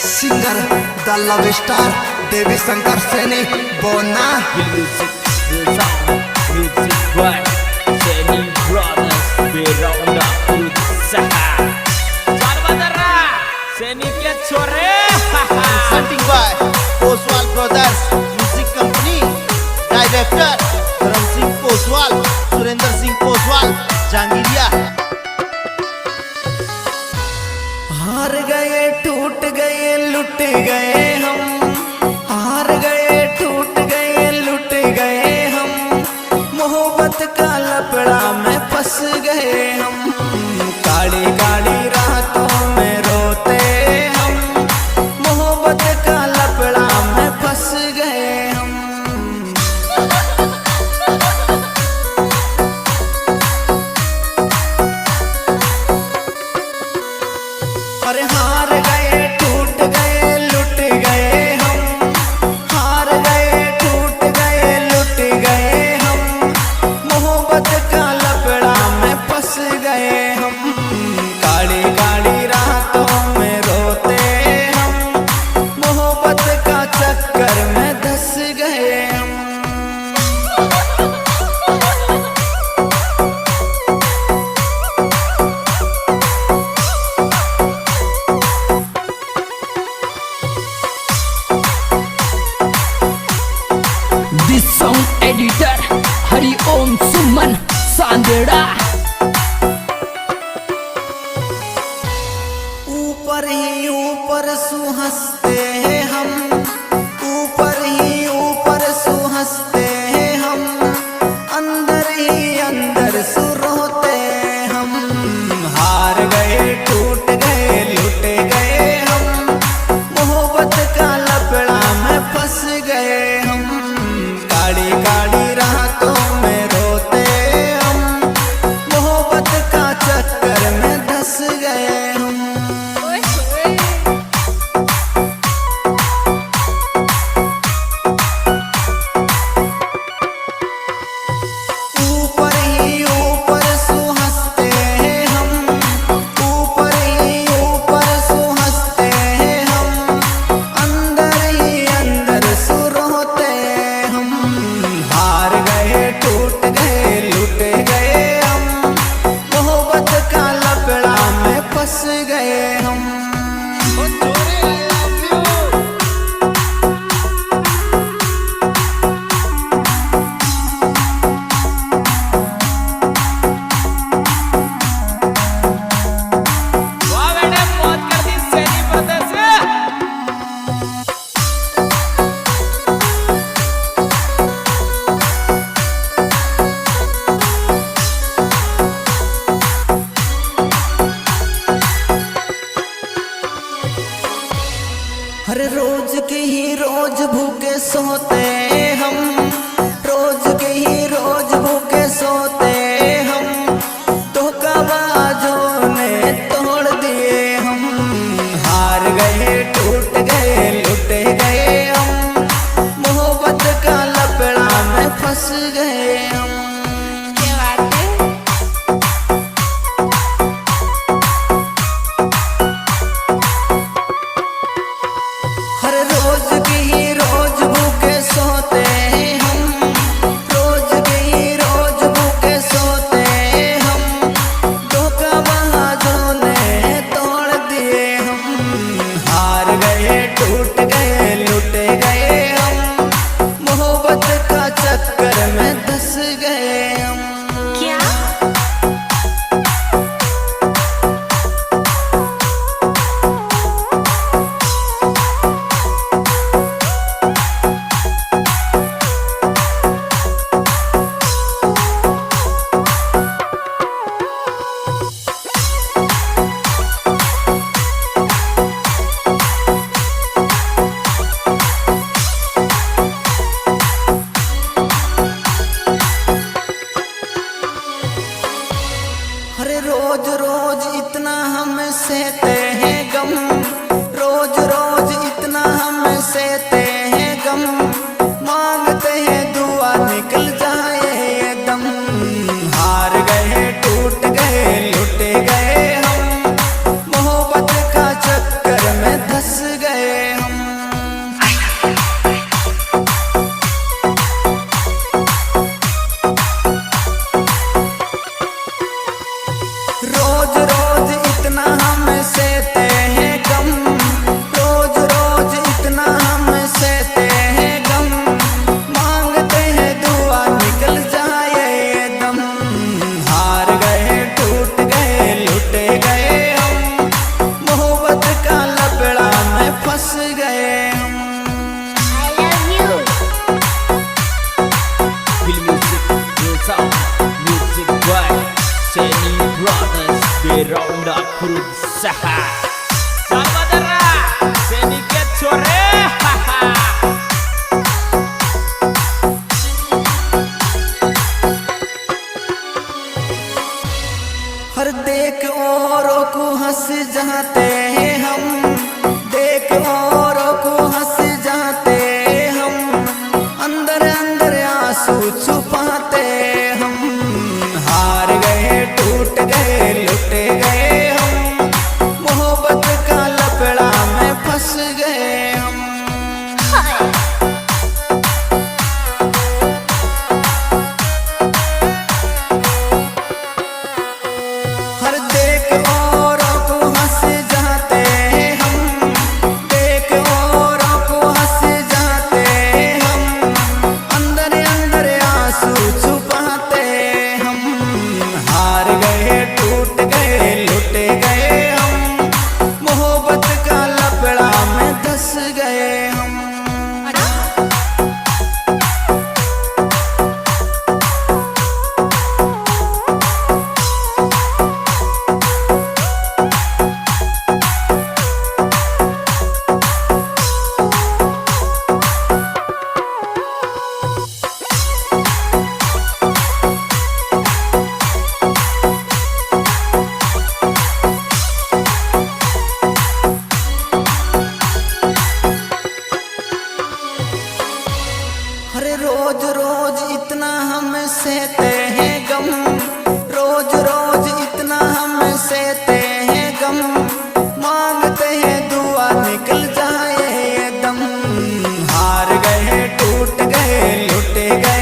Singer द love star देवी शंकर सैनी बोना Presenting by Oswal Brothers Music Company. Director Dharam Singh Oswal, Surendra Singh Oswal, Jangiriya. हार गए टूट गए लुट गए हम, हार गए टूट गए लुट गए हम, मोहब्बत का लपड़ा में फंस गए हम, काली काली रातों में रोते हम, मोहब्बत का लपड़ा में फंस गए हम। अरे हार गए टूट गए लुट गए हम, हार गए टूट गए लुट गए हम, मोहब्बत का लपड़ा में फंस गए हम, काली काली रातों में रोते हम, मोहब्बत का चक्कर में धंस गए हम। This song editor Hari Om Suman Sandera। ऊपर ही ऊपर सुहंसते हैं हम, ऊपर ही ऊपर सुहंसते हैं हम, अंदर ही अंदर सुरोते हम, हार गए टूट गए लुट गए हम, मोहब्बत का लपड़ा में फंस गए हम, काली काली रातों में रोते हम, मोहब्बत का चक्कर में धंस गए हम। ऊपर ही ऊपर सुहंसते हैं हम, ऊपर ही ऊपर सुहंसते हैं हम, अंदर ही अंदर सुरोते हम, हार गए टूट गए लुट गए हम, मोहब्बत का लपड़ा में फंस गए हम। हर रोज के ही रोज भूखे सोते हम, रोज के ही रोज भूखे सोते हम, धोखाबाजों ने तोड़ दिए हम, हार गए टूट गए लुट गए हम, मोहब्बत का लपड़ा में फंस गए हम। हर रोज के ही रोज भूखे सोते हम, रोज के ही रोज भूखे सोते हम, धोखाबाजों ने तोड़ दिए हम, हार गए टूट गए लुट गए हम, मोहब्बत का चक्कर में धंस गए हम। अरे रोज रोज इतना हम सहते हैं गम, रोज रोज इतना हम सहते हैं गम, मांगते हैं दुआ निकल जाए ये दम, हार गए टूट गए लुट गए हम, मोहब्बत का चक्कर में धंस गए। हंस जाते हैं हम, देख औरों को हंस जाते हम, अंदर अंदर आंसू छुपाते हम। हार गए टूट गए लुट गए हम, मोहब्बत का लपड़ा में फंस गए हम। हर देख औरों को हंस जाते हम, देख औरों को हंस जाते हम, अंदर अंदर आंसू छुपाते हम। हार गए टूट गए लुट गए हम, मोहब्बत का लपड़ा में धंस गए हम। अरे रोज रोज इतना हम सहते हैं गम, रोज रोज इतना हम सहते हैं गम, मांगते हैं दुआ निकल जाए ये दम। हार गए टूट गए लुट गए